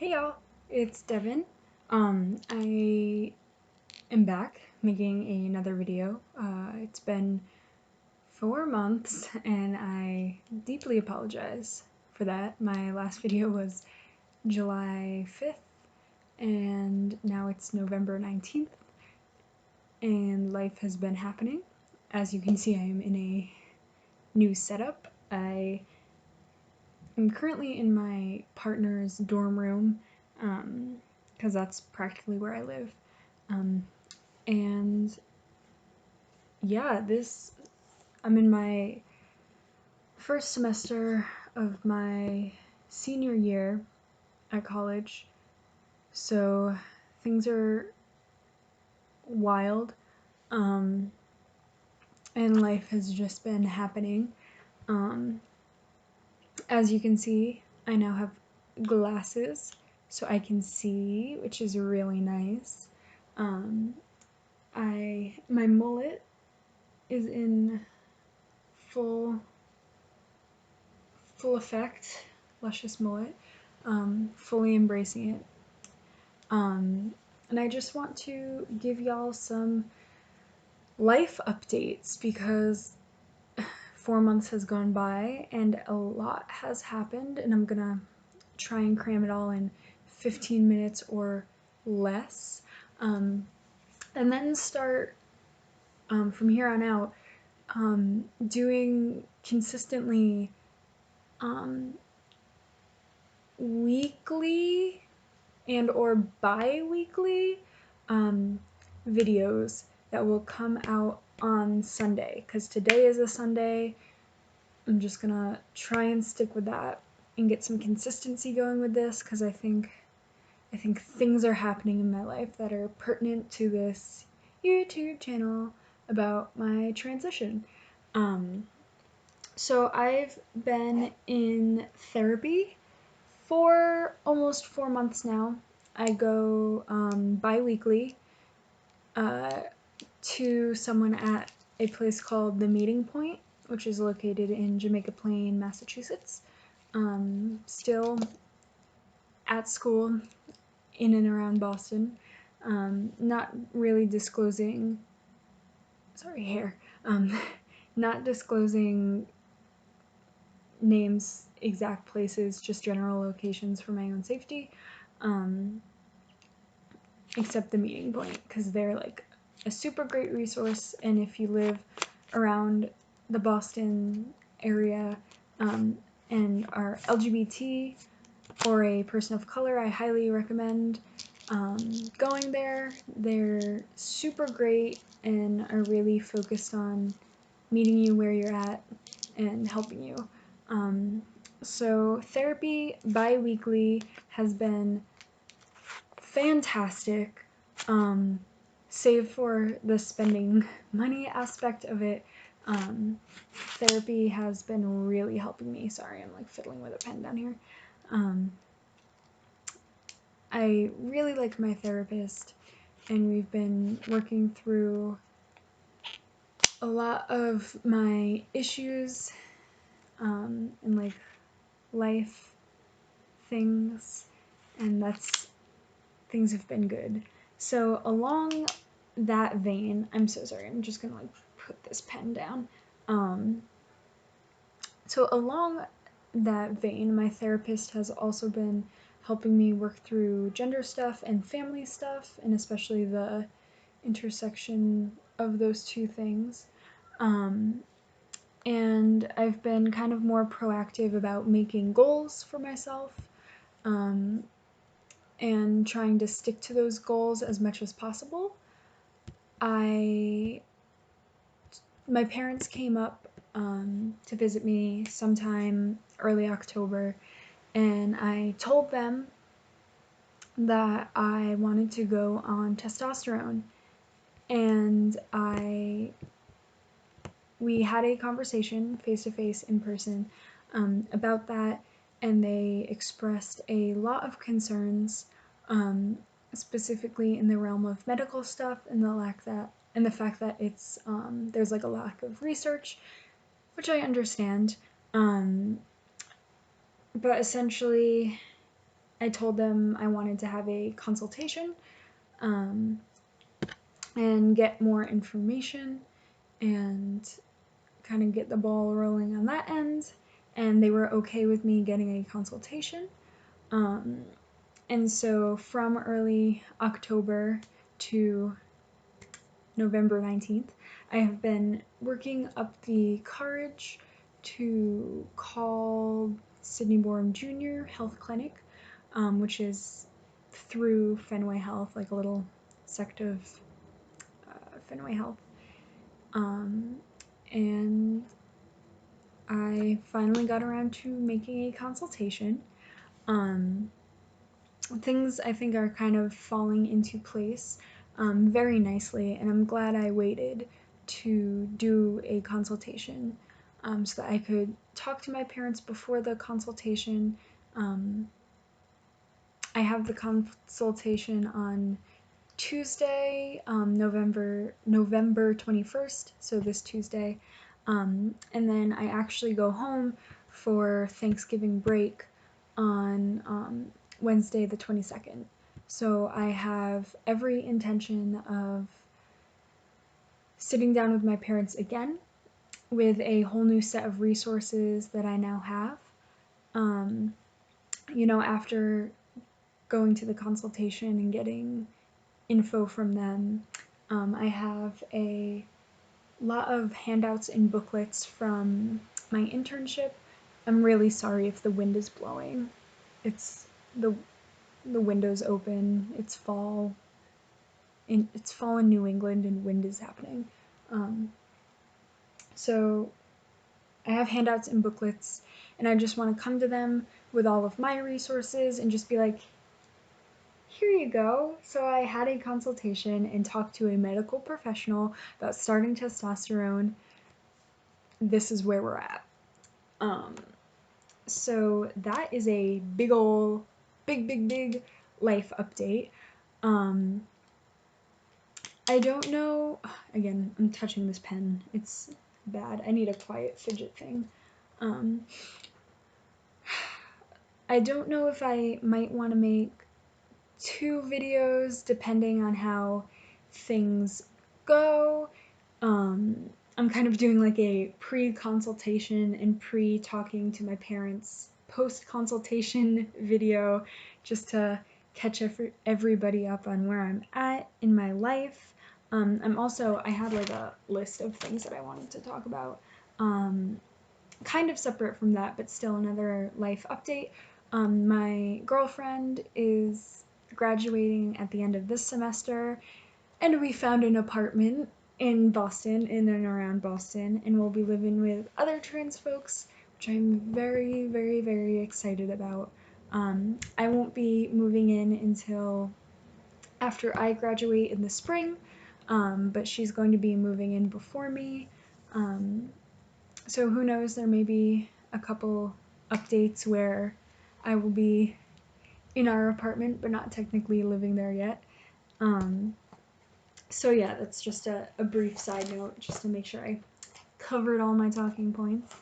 Hey y'all, it's Devin. I am back making another video. It's been 4 months and I deeply apologize for that. My last video was July 5th and now it's November 19th and life has been happening. As you can see, I am in a new setup. I am currently in my partner's dorm room because that's practically where I live. And yeah, I'm in my first semester of my senior year at college, so things are wild, and life has just been happening. As you can see, I now have glasses, so I can see, which is really nice. My mullet is in full effect, luscious mullet, fully embracing it. And I just want to give y'all some life updates because 4 months has gone by and a lot has happened, and I'm gonna try and cram it all in 15 minutes or less, and then start from here on out doing consistently weekly and or bi-weekly videos that will come out on Sunday, because today is a Sunday. I'm just gonna try and stick with that and get some consistency going with this, because I think things are happening in my life that are pertinent to this YouTube channel about my transition. So I've been in therapy for almost 4 months now. I go bi-weekly to someone at a place called The Meeting Point, which is located in Jamaica Plain, Massachusetts. Still at school in and around Boston. Not really disclosing, not disclosing names, exact places, just general locations for my own safety. Except The Meeting Point, because they're like a super great resource, and if you live around the Boston area and are LGBT or a person of color, I highly recommend going there. They're super great and are really focused on meeting you where you're at and helping you. So therapy bi-weekly has been fantastic, save for the spending money aspect of it. Therapy has been really helping me. Sorry, I'm like fiddling with a pen down here. I really like my therapist, and we've been working through a lot of my issues and like life things, and things have been good. So along that vein, I'm so sorry, I'm just gonna like put this pen down. So along that vein, my therapist has also been helping me work through gender stuff and family stuff, and especially the intersection of those two things. And I've been kind of more proactive about making goals for myself, and trying to stick to those goals as much as possible. My parents came up to visit me sometime early October, and I told them that I wanted to go on testosterone, and we had a conversation face-to-face in person about that, and they expressed a lot of concerns, specifically in the realm of medical stuff and the fact that it's there's like a lack of research, which I understand, but essentially I told them I wanted to have a consultation and get more information and kind of get the ball rolling on that end, and they were okay with me getting a consultation. And so from early October to November 19th, I have been working up the courage to call Sydney Borum Jr. Health Clinic, which is through Fenway Health, like a little sect of Fenway Health. And I finally got around to making a consultation. Things I think are kind of falling into place very nicely, and I'm glad I waited to do a consultation so that I could talk to my parents before the consultation. I have the consultation on Tuesday, November 21st, so this Tuesday, and then I actually go home for Thanksgiving break on Wednesday the 22nd. So I have every intention of sitting down with my parents again with a whole new set of resources that I now have. After going to the consultation and getting info from them, I have a lot of handouts and booklets from my internship. I'm really sorry if the wind is blowing. It's the window's open. It's fall in New England and wind is happening. So I have handouts and booklets, and I just want to come to them with all of my resources and just be like, here you go. So I had a consultation and talked to a medical professional about starting testosterone. This is where we're at. So that is a big life update. I don't know, again, I'm touching this pen. It's bad. I need a quiet fidget thing. I don't know if I might want to make 2 videos depending on how things go. I'm kind of doing like a pre-consultation and pre-talking to my parents post-consultation video just to catch everybody up on where I'm at in my life. I had like a list of things that I wanted to talk about, kind of separate from that, but still another life update. My girlfriend is graduating at the end of this semester, and we found an apartment in Boston, in and around Boston, and we'll be living with other trans folks, which I'm very, very, very excited about. I won't be moving in until after I graduate in the spring, but she's going to be moving in before me. So who knows, there may be a couple updates where I will be in our apartment, but not technically living there yet. So yeah, that's just a brief side note, just to make sure I covered all my talking points.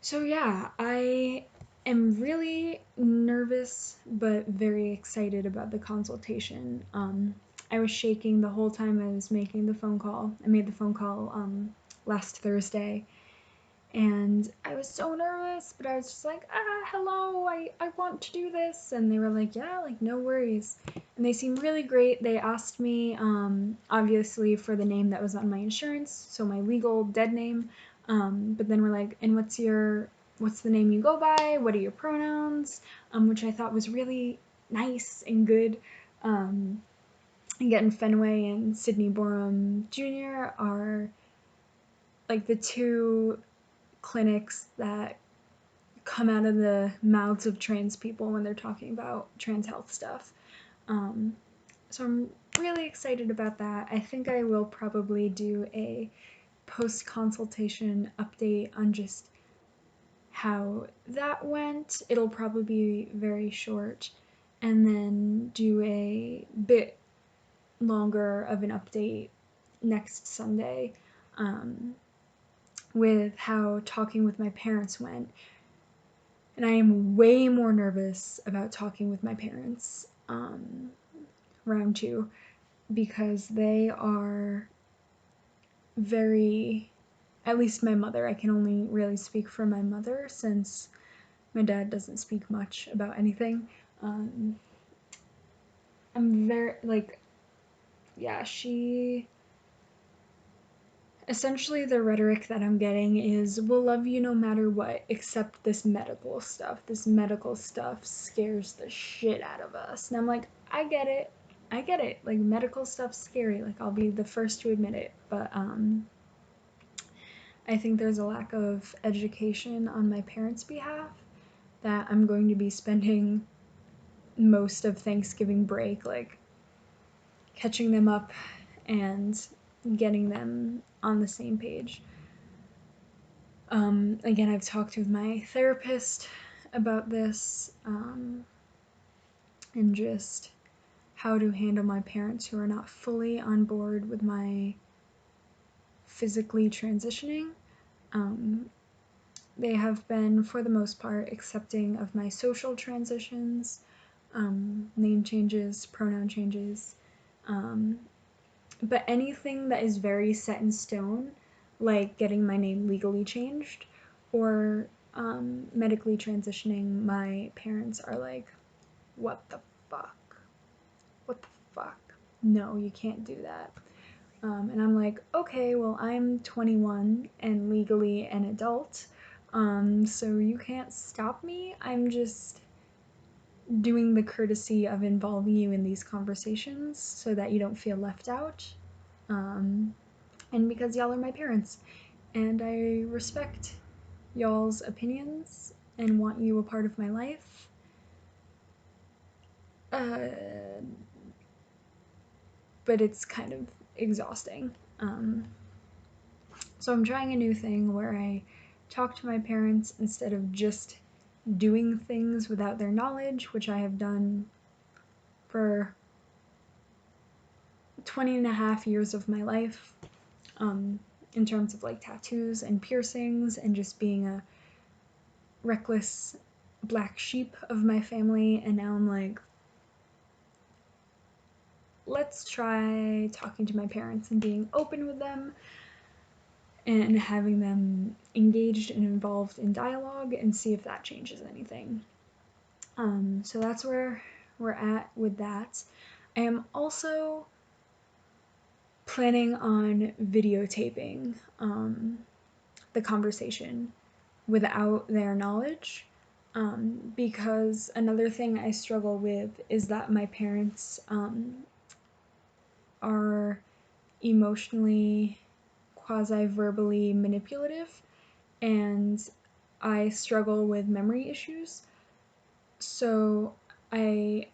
So yeah, I am really nervous, but very excited about the consultation. I was shaking the whole time I was making the phone call. I made the phone call last Thursday, and I was so nervous, but I was just like, hello, I want to do this. And they were like, yeah, like, no worries. And they seemed really great. They asked me, obviously, for the name that was on my insurance, so my legal dead name. But then we're like, and what's the name you go by? What are your pronouns? Which I thought was really nice and good. And getting Fenway and Sydney Borum Jr. are like the 2 clinics that come out of the mouths of trans people when they're talking about trans health stuff. So I'm really excited about that. I think I will probably do a post-consultation update on just how that went. It'll probably be very short, and then do a bit longer of an update next Sunday with how talking with my parents went. And I am way more nervous about talking with my parents round 2 because they are very, at least my mother, I can only really speak for my mother since my dad doesn't speak much about anything. I'm very, like, yeah, essentially the rhetoric that I'm getting is, we'll love you no matter what, except this medical stuff. This medical stuff scares the shit out of us. And I'm like, I get it. Like, medical stuff's scary. Like, I'll be the first to admit it. But, I think there's a lack of education on my parents' behalf that I'm going to be spending most of Thanksgiving break, like, catching them up and getting them on the same page. Again, I've talked with my therapist about this, and just how to handle my parents who are not fully on board with my physically transitioning. They have been, for the most part, accepting of my social transitions, name changes, pronoun changes, but anything that is very set in stone, like getting my name legally changed or medically transitioning, my parents are like, what the fuck? What the fuck? No, you can't do that. And I'm like, okay, well, I'm 21 and legally an adult, so you can't stop me. I'm just doing the courtesy of involving you in these conversations so that you don't feel left out. And because y'all are my parents, and I respect y'all's opinions and want you a part of my life. But it's kind of exhausting. So I'm trying a new thing where I talk to my parents instead of just doing things without their knowledge, which I have done for 20 and a half years of my life, in terms of like tattoos and piercings and just being a reckless black sheep of my family. And now I'm like, let's try talking to my parents and being open with them and having them engaged and involved in dialogue and see if that changes anything. So that's where we're at with that. I am also planning on videotaping the conversation without their knowledge, because another thing I struggle with is that my parents are emotionally, quasi-verbally manipulative, and I struggle with memory issues. So I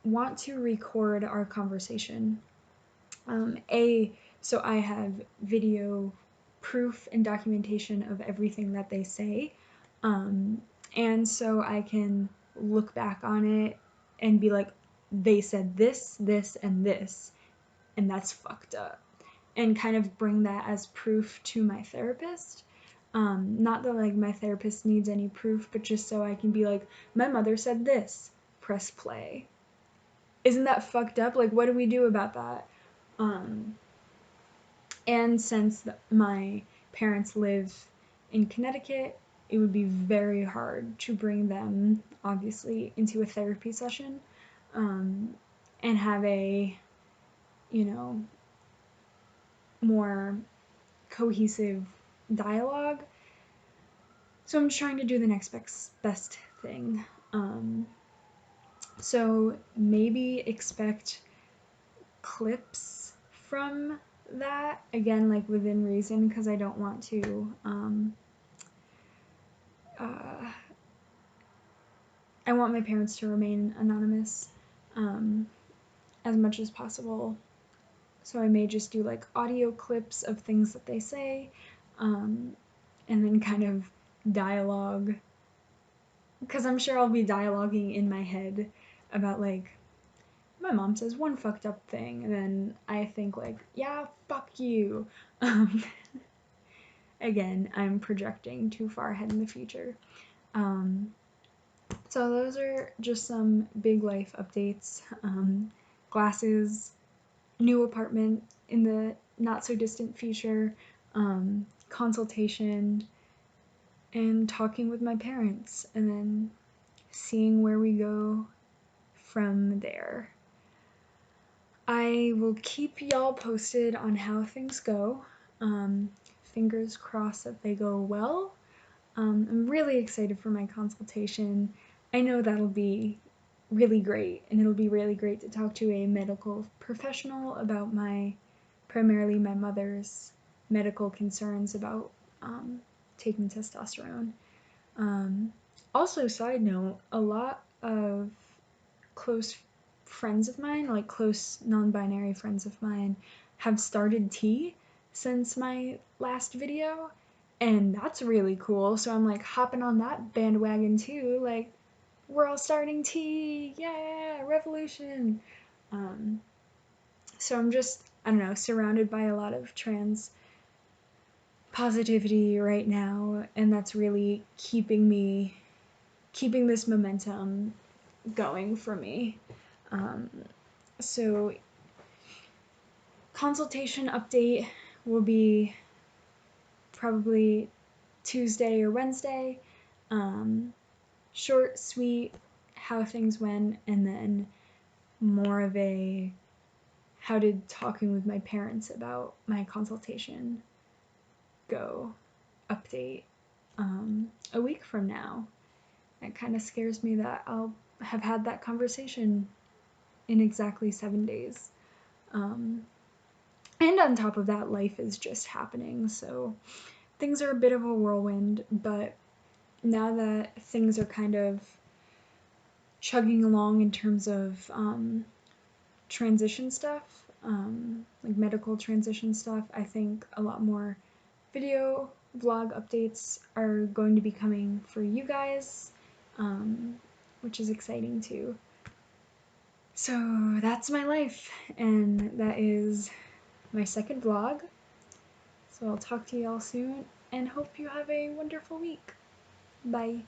want to record our conversation. So I have video proof and documentation of everything that they say, and so I can look back on it and be like, they said this, this, and this, and that's fucked up, and kind of bring that as proof to my therapist. Not that like my therapist needs any proof, but just so I can be like, my mother said this, press play. Isn't that fucked up? Like, what do we do about that? And since my parents live in Connecticut, it would be very hard to bring them, obviously, into a therapy session, and have a, more cohesive dialogue. So I'm trying to do the next best thing. So maybe expect clips from that, again, like within reason, because I don't want to I want my parents to remain anonymous as much as possible. So I may just do like audio clips of things that they say, and then kind of dialogue, because I'm sure I'll be dialoguing in my head about like, my mom says one fucked up thing, and then I think like, yeah, fuck you. Again, I'm projecting too far ahead in the future. So those are just some big life updates. Glasses, new apartment in the not so distant future, consultation, and talking with my parents, and then seeing where we go from there. I will keep y'all posted on how things go. Fingers crossed that they go well. I'm really excited for my consultation. I know that'll be really great, and it'll be really great to talk to a medical professional about primarily my mother's medical concerns about taking testosterone. Also, side note, a lot of close friends of mine, like close non-binary friends of mine, have started tea since my last video, and that's really cool. So I'm like hopping on that bandwagon too. Like, we're all starting tea, yeah, revolution. So I'm just, I don't know, surrounded by a lot of trans positivity right now, and that's really keeping this momentum going for me. So consultation update will be probably Tuesday or Wednesday. Short, sweet, how things went, and then more of a how did talking with my parents about my consultation go update a week from now. It kind of scares me that I'll have had that conversation in exactly 7 days. And on top of that, life is just happening, so things are a bit of a whirlwind, but now that things are kind of chugging along in terms of transition stuff, like medical transition stuff, I think a lot more video vlog updates are going to be coming for you guys, which is exciting too. So that's my life, and that is my second vlog. So I'll talk to y'all soon, and hope you have a wonderful week. Bye.